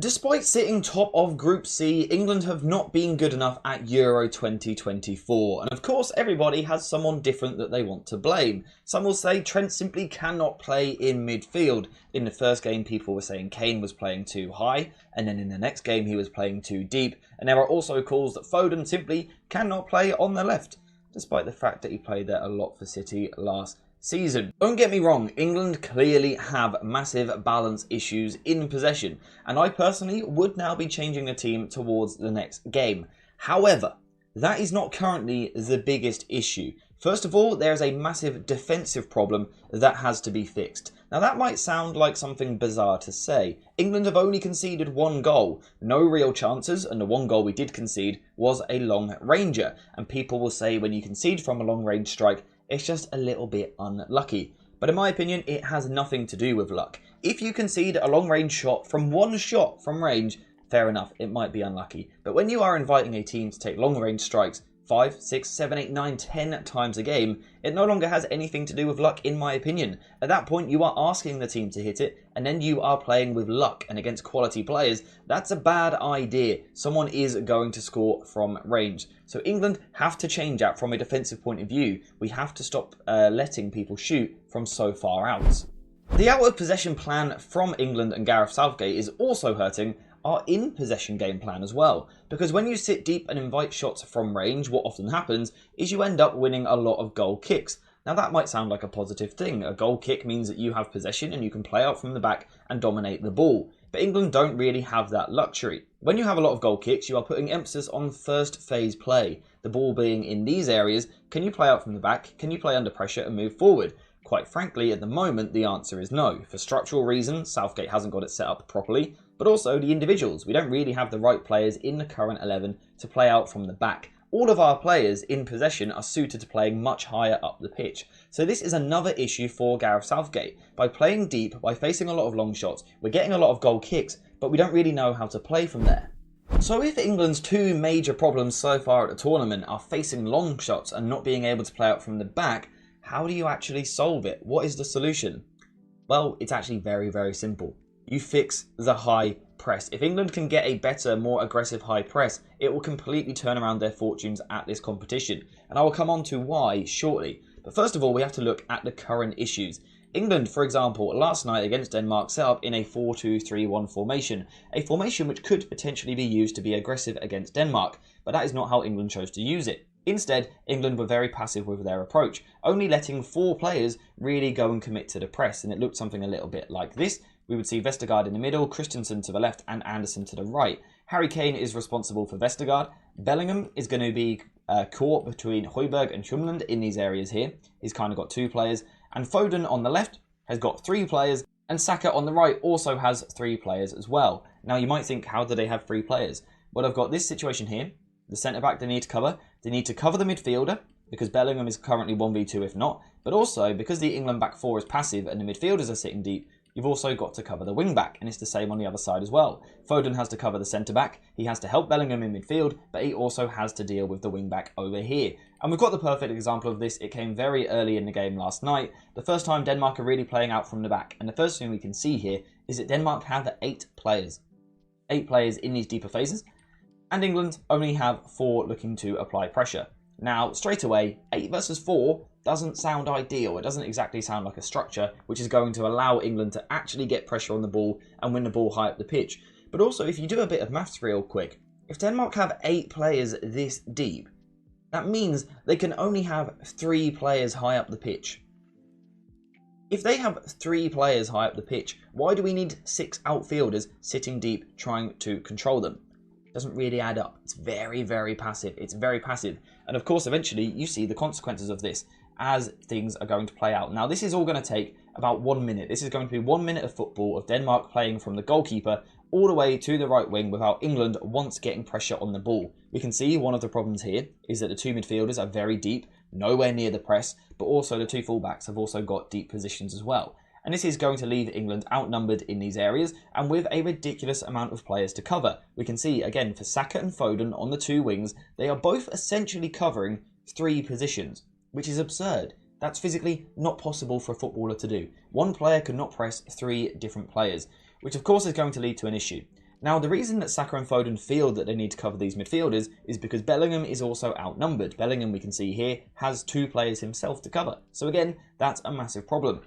Despite sitting top of Group C, England have not been good enough at Euro 2024. And of course, everybody has someone different that they want to blame. Some will say Trent simply cannot play in midfield. In the first game, people were saying Kane was playing too high, and then in the next game, he was playing too deep. And there are also calls that Foden simply cannot play on the left, despite the fact that he played there a lot for City last season. Don't get me wrong, England clearly have massive balance issues in possession, and I personally would now be changing the team towards the next game. However, that is not currently the biggest issue. First of all, there is a massive defensive problem that has to be fixed. Now that might sound like something bizarre to say. England have only conceded one goal, no real chances, and the one goal we did concede was a long ranger. And people will say when you concede from a long range strike, it's just a little bit unlucky. But in my opinion, it has nothing to do with luck. If you concede a long range shot from one shot from range, fair enough, it might be unlucky. But when you are inviting a team to take long range strikes 5, 6, 7, 8, 9, 10 times a game, it no longer has anything to do with luck in my opinion. At that point, you are asking the team to hit it, and then you are playing with luck. And against quality players, that's a bad idea. Someone is going to score from range. So England have to change that from a defensive point of view. We have to stop letting people shoot from so far out. The out of possession plan from England and Gareth Southgate is also hurting our in-possession game plan as well. Because when you sit deep and invite shots from range, what often happens is you end up winning a lot of goal kicks. Now that might sound like a positive thing. A goal kick means that you have possession and you can play out from the back and dominate the ball. But England don't really have that luxury. When you have a lot of goal kicks, you are putting emphasis on first phase play. The ball being in these areas, can you play out from the back? Can you play under pressure and move forward? Quite frankly, at the moment, the answer is no. For structural reasons, Southgate hasn't got it set up properly, but also the individuals. We don't really have the right players in the current 11 to play out from the back. All of our players in possession are suited to playing much higher up the pitch. So this is another issue for Gareth Southgate. By playing deep, by facing a lot of long shots, we're getting a lot of goal kicks, but we don't really know how to play from there. So if England's two major problems so far at the tournament are facing long shots and not being able to play out from the back, how do you actually solve it? What is the solution? Well, it's actually very, very simple. You fix the high press. If England can get a better, more aggressive high press, it will completely turn around their fortunes at this competition. And I will come on to why shortly. But first of all, we have to look at the current issues. England, for example, last night against Denmark set up in a 4-2-3-1 formation. A formation which could potentially be used to be aggressive against Denmark. But that is not how England chose to use it. Instead, England were very passive with their approach, only letting 4 players really go and commit to the press, and it looked something a little bit like this. We would see Vestergaard in the middle, Christensen to the left, and Anderson to the right. Harry Kane is responsible for Vestergaard. Bellingham is going to be caught between Højbjerg and Schumland in these areas here. He's kind of got 2 players. And Foden on the left has got 3 players, and Saka on the right also has 3 players as well. Now you might think, how do they have 3 players? Well, I've got this situation here. The centre-back they need to cover. They need to cover the midfielder, because Bellingham is currently 1v2 if not. But also, because the England back 4 is passive and the midfielders are sitting deep, you've also got to cover the wing-back, and it's the same on the other side as well. Foden has to cover the centre-back, he has to help Bellingham in midfield, but he also has to deal with the wing-back over here. And we've got the perfect example of this. It came very early in the game last night, the first time Denmark are really playing out from the back. And the first thing we can see here is that Denmark have 8 players. 8 players in these deeper phases. And England only have 4 looking to apply pressure. Now, straight away, 8 versus 4 doesn't sound ideal. It doesn't exactly sound like a structure which is going to allow England to actually get pressure on the ball and win the ball high up the pitch. But also, if you do a bit of maths real quick, if Denmark have 8 players this deep, that means they can only have 3 players high up the pitch. If they have 3 players high up the pitch, why do we need 6 outfielders sitting deep trying to control them? Doesn't really add up. It's very, very passive. It's very passive. And of course, eventually, you see the consequences of this as things are going to play out. Now, this is all going to take about 1 minute. This is going to be 1 minute of football of Denmark playing from the goalkeeper all the way to the right wing without England once getting pressure on the ball. We can see one of the problems here is that the 2 midfielders are very deep, nowhere near the press, but also the 2 fullbacks have also got deep positions as well. And this is going to leave England outnumbered in these areas and with a ridiculous amount of players to cover. We can see, again, for Saka and Foden on the 2 wings, they are both essentially covering 3 positions, which is absurd. That's physically not possible for a footballer to do. One player could not press 3 different players, which of course is going to lead to an issue. Now, the reason that Saka and Foden feel that they need to cover these midfielders is because Bellingham is also outnumbered. Bellingham, we can see here, has 2 players himself to cover. So again, that's a massive problem.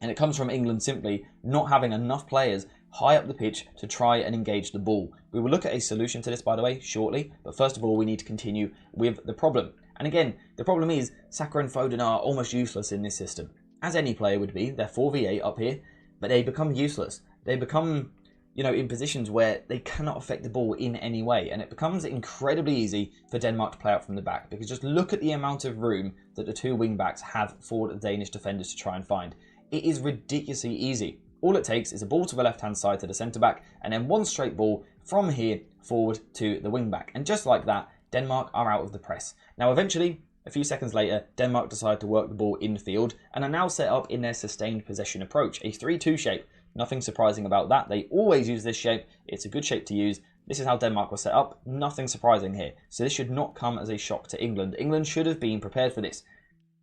And it comes from England simply not having enough players high up the pitch to try and engage the ball. We will look at a solution to this, by the way, shortly. But first of all, we need to continue with the problem. And again, the problem is Saka and Foden are almost useless in this system. As any player would be, they're 4v8 up here, but they become useless. They become, in positions where they cannot affect the ball in any way. And it becomes incredibly easy for Denmark to play out from the back. Because just look at the amount of room that the 2 wing-backs have for the Danish defenders to try and find. It is ridiculously easy. All it takes is a ball to the left-hand side to the centre-back, and then one straight ball from here forward to the wing-back. And just like that, Denmark are out of the press. Now, eventually, a few seconds later, Denmark decide to work the ball infield, and are now set up in their sustained possession approach, a 3-2 shape. Nothing surprising about that. They always use this shape. It's a good shape to use. This is how Denmark was set up. Nothing surprising here. So this should not come as a shock to England. England should have been prepared for this.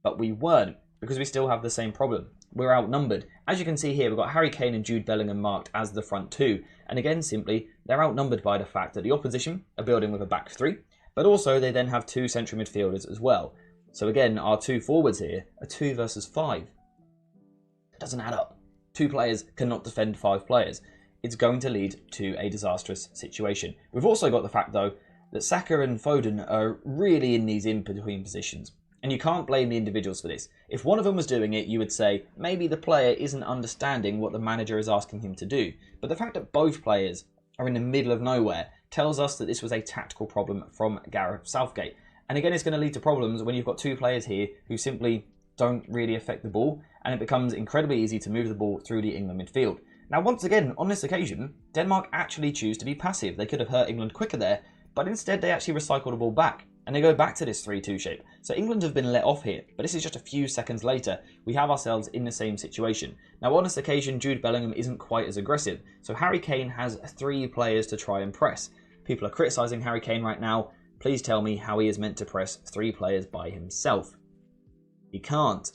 But we weren't, because we still have the same problem. We're outnumbered. As you can see here, we've got Harry Kane and Jude Bellingham marked as the front 2. And again, simply, they're outnumbered by the fact that the opposition are building with a back 3. But also, they then have 2 central midfielders as well. So again, our 2 forwards here are 2 versus 5. It doesn't add up. 2 players cannot defend 5 players. It's going to lead to a disastrous situation. We've also got the fact, though, that Saka and Foden are really in these in-between positions. And you can't blame the individuals for this. If one of them was doing it, you would say, maybe the player isn't understanding what the manager is asking him to do. But the fact that both players are in the middle of nowhere tells us that this was a tactical problem from Gareth Southgate. And again, it's going to lead to problems when you've got 2 players here who simply don't really affect the ball, and it becomes incredibly easy to move the ball through the England midfield. Now, once again, on this occasion, Denmark actually choose to be passive. They could have hurt England quicker there, but instead they actually recycle the ball back, and they go back to this 3-2 shape. So England have been let off here, but this is just a few seconds later. We have ourselves in the same situation. Now, on this occasion, Jude Bellingham isn't quite as aggressive, so Harry Kane has 3 players to try and press. People are criticising Harry Kane right now. Please tell me how he is meant to press 3 players by himself. He can't.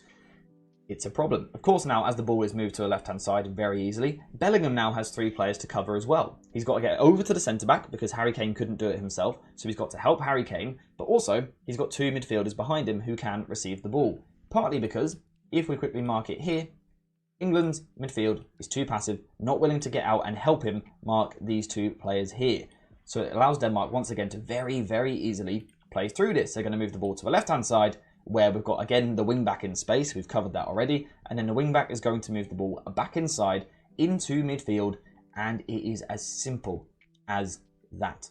It's a problem. Of course, now, as the ball is moved to the left-hand side very easily, Bellingham now has 3 players to cover as well. He's got to get over to the centre-back because Harry Kane couldn't do it himself, so he's got to help Harry Kane, but also he's got 2 midfielders behind him who can receive the ball. Partly because, if we quickly mark it here, England's midfield is too passive, not willing to get out and help him mark these 2 players here. So it allows Denmark once again to very, very easily play through this. They're going to move the ball to the left-hand side, where we've got, again, the wing-back in space. We've covered that already. And then the wing-back is going to move the ball back inside into midfield. And it is as simple as that.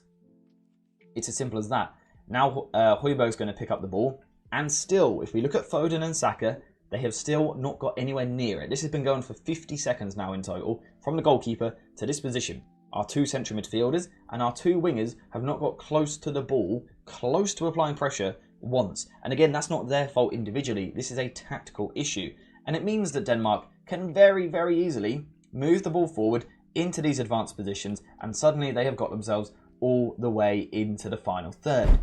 It's as simple as that. Now, Højbjerg's going to pick up the ball. And still, if we look at Foden and Saka, they have still not got anywhere near it. This has been going for 50 seconds now in total, from the goalkeeper to this position. Our 2 central midfielders and our 2 wingers have not got close to the ball, close to applying pressure once. And again, that's not their fault individually. This is a tactical issue. And it means that Denmark can very, very easily move the ball forward into these advanced positions, and suddenly they have got themselves all the way into the final third.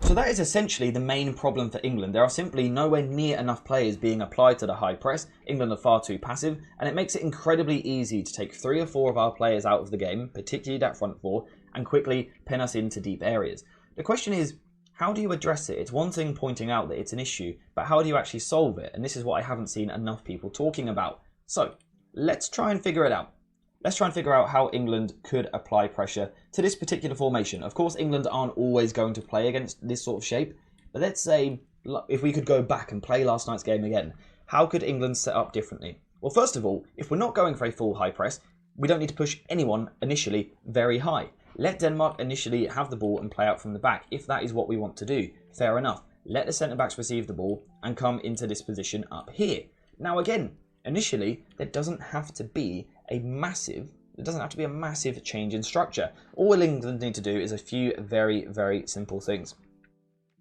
So that is essentially the main problem for England. There are simply nowhere near enough players being applied to the high press. England are far too passive, and it makes it incredibly easy to take 3 or 4 of our players out of the game, particularly that front 4, and quickly pin us into deep areas. The question is, how do you address it? It's one thing pointing out that it's an issue, but how do you actually solve it? And this is what I haven't seen enough people talking about. So, let's try and figure it out. Let's try and figure out how England could apply pressure to this particular formation. Of course, England aren't always going to play against this sort of shape, but let's say if we could go back and play last night's game again, how could England set up differently? Well, first of all, if we're not going for a full high press, we don't need to push anyone initially very high. Let Denmark initially have the ball and play out from the back, if that is what we want to do. Fair enough. Let the centre-backs receive the ball and come into this position up here. Now again, initially, there doesn't have to be a massive change in structure. All England need to do is a few very, very simple things.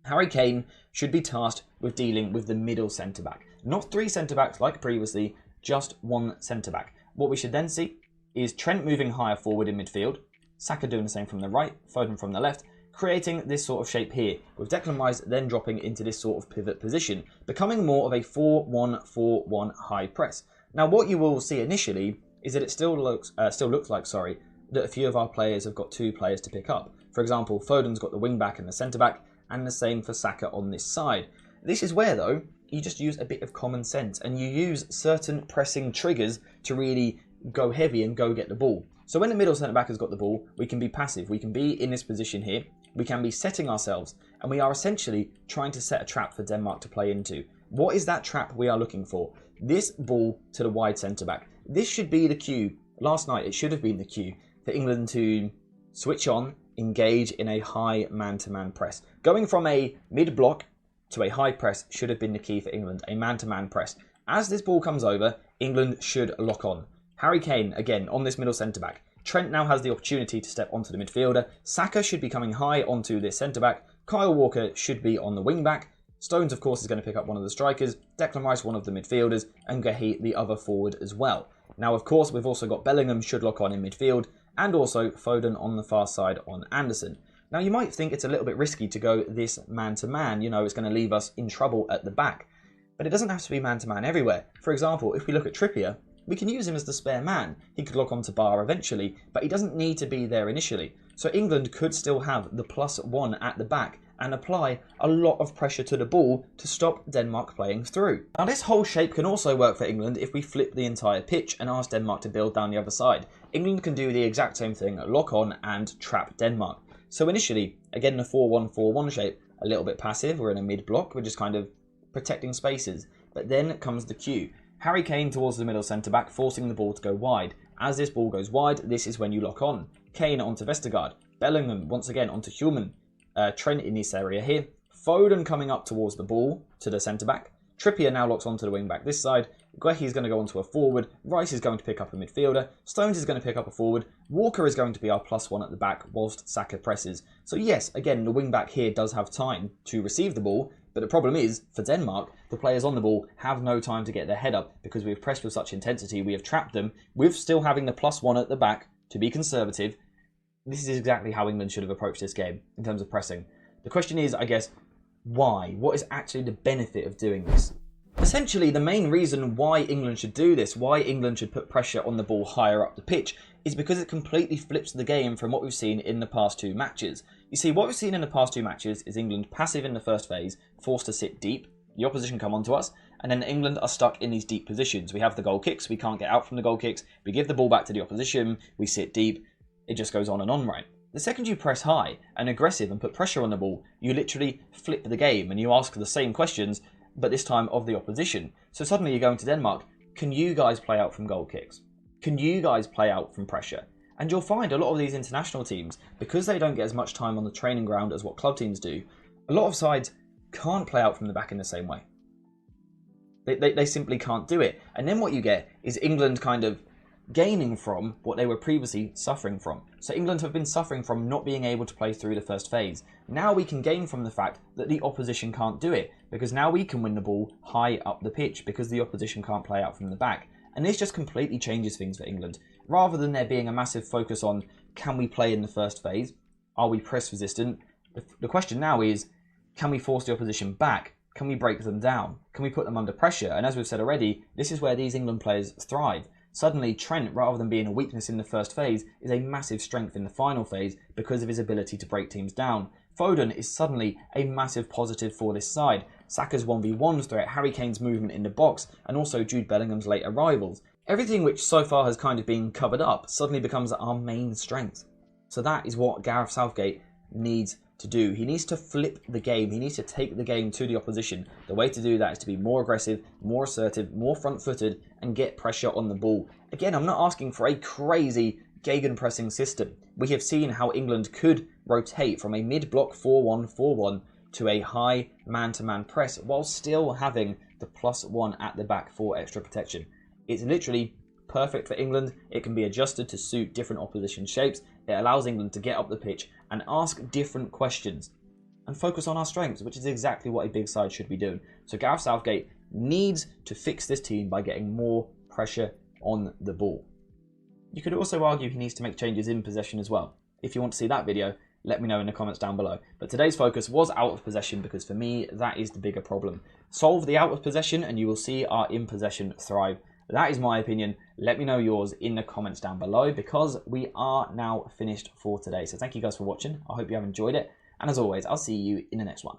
Harry Kane should be tasked with dealing with the middle centre-back. Not 3 centre-backs like previously, just 1 centre-back. What we should then see is Trent moving higher forward in midfield, Saka doing the same from the right, Foden from the left, creating this sort of shape here, with Declan Rice then dropping into this sort of pivot position, becoming more of a 4-1-4-1 high press. Now what you will see initially is that it still looks like that a few of our players have got 2 players to pick up. For example, Foden's got the wing back and the centre back, and the same for Saka on this side. This is where, though, you just use a bit of common sense and you use certain pressing triggers to really go heavy and go get the ball. So when the middle centre back has got the ball, we can be passive. We can be in this position here. We can be setting ourselves, and we are essentially trying to set a trap for Denmark to play into. What is that trap we are looking for? This ball to the wide centre back. This should be the cue. Last night it should have been the cue for England to switch on, engage in a high man-to-man press. Going from a mid-block to a high press should have been the key for England, a man-to-man press. As this ball comes over, England should lock on. Harry Kane, again, on this middle centre-back. Trent now has the opportunity to step onto the midfielder. Saka should be coming high onto this centre-back. Kyle Walker should be on the wing-back. Stones, of course, is going to pick up one of the strikers. Declan Rice, one of the midfielders. And Gareth, the other forward as well. Now, of course, we've also got Bellingham should lock on in midfield. And also Foden on the far side on Anderson. Now, you might think it's a little bit risky to go this man-to-man. You know, it's going to leave us in trouble at the back. But it doesn't have to be man-to-man everywhere. For example, if we look at Trippier, we can use him as the spare man. He could lock onto Bar eventually, but he doesn't need to be there initially. So England could still have the +1 at the back and apply a lot of pressure to the ball to stop Denmark playing through. Now, this whole shape can also work for England if we flip the entire pitch and ask Denmark to build down the other side. England can do the exact same thing, lock on and trap Denmark. So initially, again, the 4-1-4-1 shape, a little bit passive. We're in a mid-block. We're just kind of protecting spaces. But then comes the cue. Harry Kane towards the middle centre-back, forcing the ball to go wide. As this ball goes wide, this is when you lock on. Kane onto Vestergaard. Bellingham, once again, onto Human. Trent in this area here. Foden coming up towards the ball to the centre-back. Trippier now locks onto the wing-back this side. Guehi is going to go onto a forward. Rice is going to pick up a midfielder. Stones is going to pick up a forward. Walker is going to be our +1 at the back whilst Saka presses. So yes, again, the wing-back here does have time to receive the ball. But the problem is, for Denmark, the players on the ball have no time to get their head up because we've pressed with such intensity, we have trapped them, with still having the +1 at the back to be conservative. This is exactly how England should have approached this game in terms of pressing. The question is, I guess, why? What is actually the benefit of doing this? Essentially, the main reason why England should do this, why England should put pressure on the ball higher up the pitch, is because it completely flips the game from what we've seen in the past 2 matches. You see, what we've seen in the past 2 matches is England passive in the first phase, forced to sit deep, the opposition come onto us, and then England are stuck in these deep positions. We have the goal kicks, we can't get out from the goal kicks, we give the ball back to the opposition, we sit deep, it just goes on and on, right? The second you press high and aggressive and put pressure on the ball, you literally flip the game and you ask the same questions, but this time of the opposition. So suddenly you're going to Denmark, can you guys play out from goal kicks? Can you guys play out from pressure? And you'll find a lot of these international teams, because they don't get as much time on the training ground as what club teams do, a lot of sides can't play out from the back in the same way. They simply can't do it. And then what you get is England kind of gaining from what they were previously suffering from. So England have been suffering from not being able to play through the first phase. Now we can gain from the fact that the opposition can't do it, because now we can win the ball high up the pitch because the opposition can't play out from the back. And this just completely changes things for England. Rather than there being a massive focus on, can we play in the first phase? Are we press resistant? The question now is, can we force the opposition back? Can we break them down? Can we put them under pressure? And as we've said already, this is where these England players thrive. Suddenly, Trent, rather than being a weakness in the first phase, is a massive strength in the final phase because of his ability to break teams down. Foden is suddenly a massive positive for this side. Saka's 1v1 threat, Harry Kane's movement in the box, and also Jude Bellingham's late arrivals. Everything which so far has kind of been covered up suddenly becomes our main strength. So that is what Gareth Southgate needs to do. He needs to flip the game. He needs to take the game to the opposition. The way to do that is to be more aggressive, more assertive, more front-footed, and get pressure on the ball. Again, I'm not asking for a crazy gegenpressing system. We have seen how England could rotate from a mid-block 4-1-4-1 to a high man-to-man press while still having the +1 at the back for extra protection. It's literally perfect for England. It can be adjusted to suit different opposition shapes. It allows England to get up the pitch and ask different questions and focus on our strengths, which is exactly what a big side should be doing. So Gareth Southgate needs to fix this team by getting more pressure on the ball. You could also argue he needs to make changes in possession as well. If you want to see that video, let me know in the comments down below. But today's focus was out of possession because for me, that is the bigger problem. Solve the out of possession and you will see our in possession thrive That is my opinion. Let me know yours in the comments down below, because we are now finished for today. So thank you guys for watching. I hope you have enjoyed it. And as always, I'll see you in the next one.